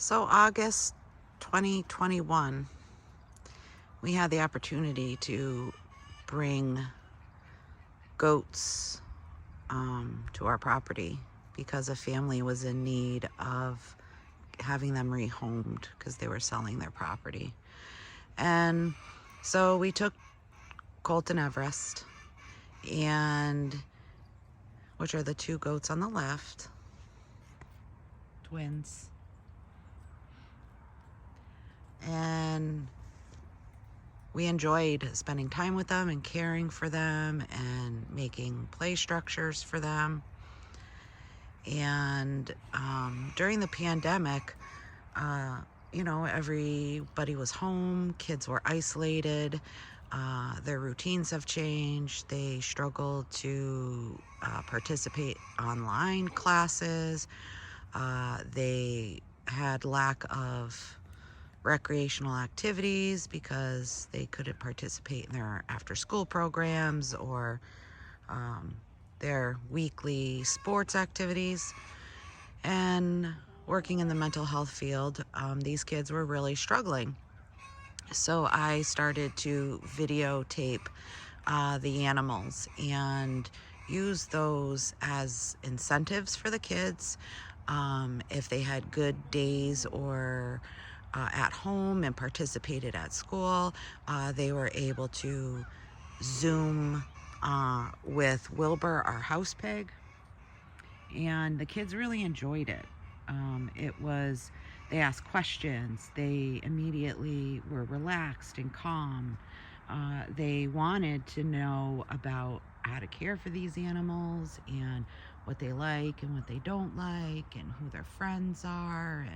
So August 2021, we had the opportunity to bring goats to our property because a family was in need of having them rehomed because they were selling their property. And so we took Colt and Everest, and which are the two goats on the left, twins. And we enjoyed spending time with them and caring for them and making play structures for them. And during the pandemic, everybody was home, kids were isolated, their routines have changed. They struggled to participate online classes. They had lack of recreational activities because they couldn't participate in their after school programs or their weekly sports activities. And working in the mental health field, these kids were really struggling. So I started to videotape the animals and use those as incentives for the kids. If they had good days or at home and participated at school, they were able to Zoom with Wilbur, our house pig, and the kids really enjoyed it. They asked questions, they immediately were relaxed and calm. They wanted to know about how to care for these animals and what they like and what they don't like and who their friends are,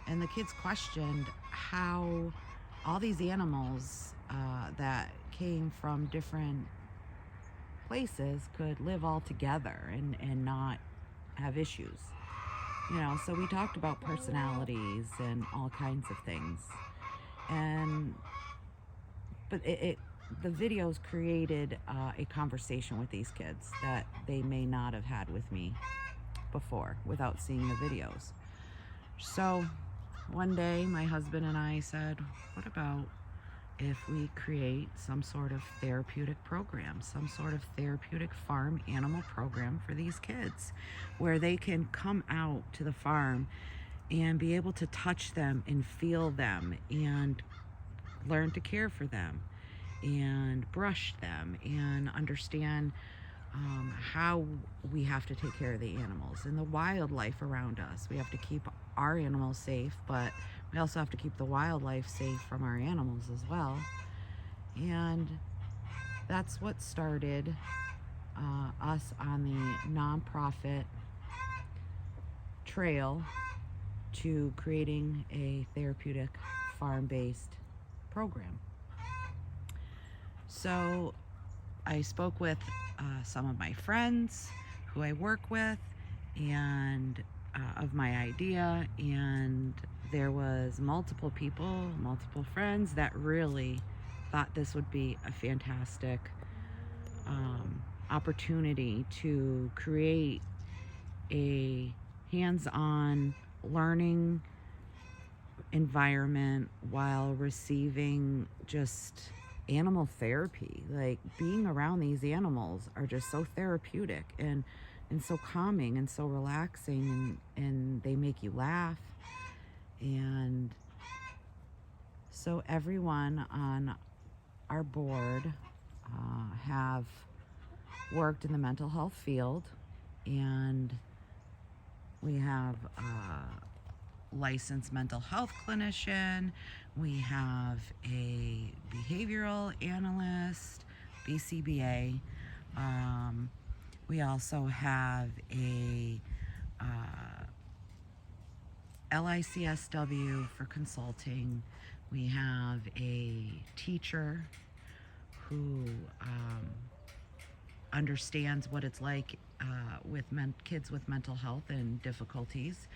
and the kids questioned how all these animals that came from different places could live all together and not have issues. So we talked about personalities and all kinds of things. And but the videos created a conversation with these kids that they may not have had with me before without seeing the videos. So one day my husband and I said, what about if we create some sort of therapeutic program, some sort of therapeutic farm animal program for these kids, where they can come out to the farm and be able to touch them and feel them and learn to care for them and brush them and understand how we have to take care of the animals and the wildlife around us. We have to keep our animals safe, but we also have to keep the wildlife safe from our animals as well. And that's what started us on the nonprofit trail to creating a therapeutic farm-based program. So I spoke with some of my friends who I work with and of my idea, and there was multiple friends that really thought this would be a fantastic opportunity to create a hands-on learning environment while receiving just animal therapy. Like, being around these animals are just so therapeutic and so calming and so relaxing, and they make you laugh. And so everyone on our board have worked in the mental health field, and we have a licensed mental health clinician, we have a behavioral analyst, BCBA. We also have a LICSW for consulting. We have a teacher who understands what it's like with kids with mental health and difficulties,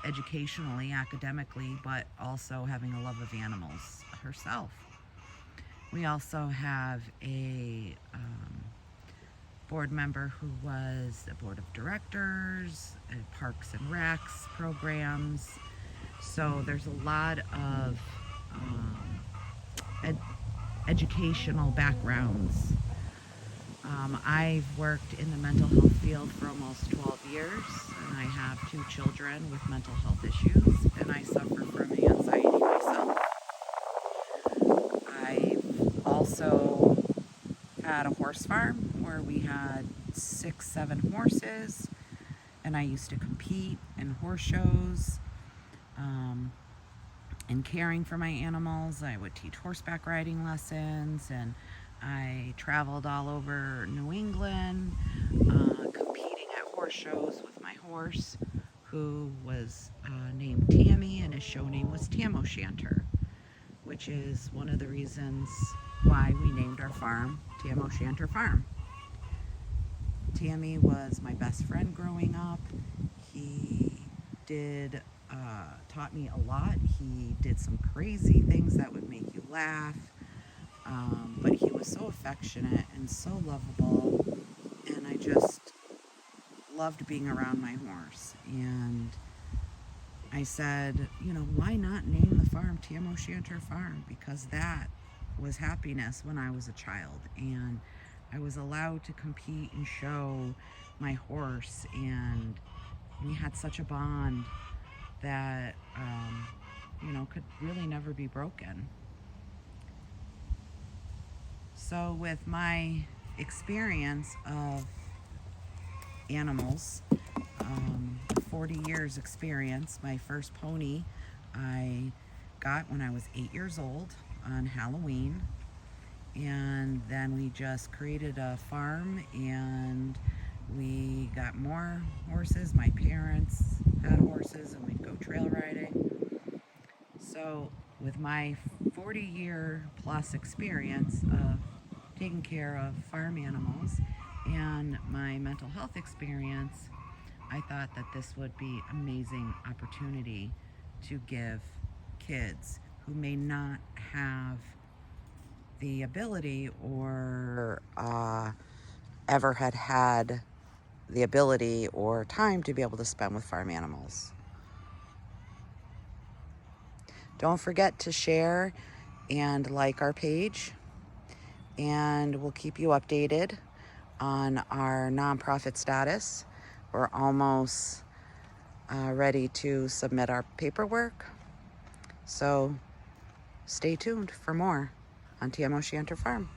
educationally, academically, but also having a love of animals herself. We also have a board member who was a board of directors, Parks and Recs programs, So there's a lot of ed- educational backgrounds. I've worked in the mental health field for almost 12 years, and I have 2 children with mental health issues, and I suffer from anxiety myself. I've also had a horse farm where we had 6, 7 horses, and I used to compete in horse shows. Um, and caring for my animals, I would teach horseback riding lessons, and I traveled all over New England, competing at horse shows with my horse, who was named Tammy, and his show name was Tam O'Shanter, which is one of the reasons why we named our farm Tam O'Shanter Farm. Tammy was my best friend growing up. He did taught me a lot. He did some crazy things that would make you laugh, but he was so affectionate and so lovable, and I just loved being around my horse. And I said, why not name the farm Tam O'Shanter Farm? Because that was happiness when I was a child, and I was allowed to compete and show my horse, and we had such a bond that could really never be broken. So with my experience of animals, 40 years experience, my first pony I got when I was 8 years old on Halloween, and then we just created a farm and we got more horses. My parents had horses and we'd go trail riding. So with my 40-year plus experience of taking care of farm animals and my mental health experience, I thought that this would be an amazing opportunity to give kids who may not have the ability or ever had the ability or time to be able to spend with farm animals. Don't forget to share and like our page, and we'll keep you updated on our nonprofit status. We're almost ready to submit our paperwork, so stay tuned for more on Tam O'Shanter Farm.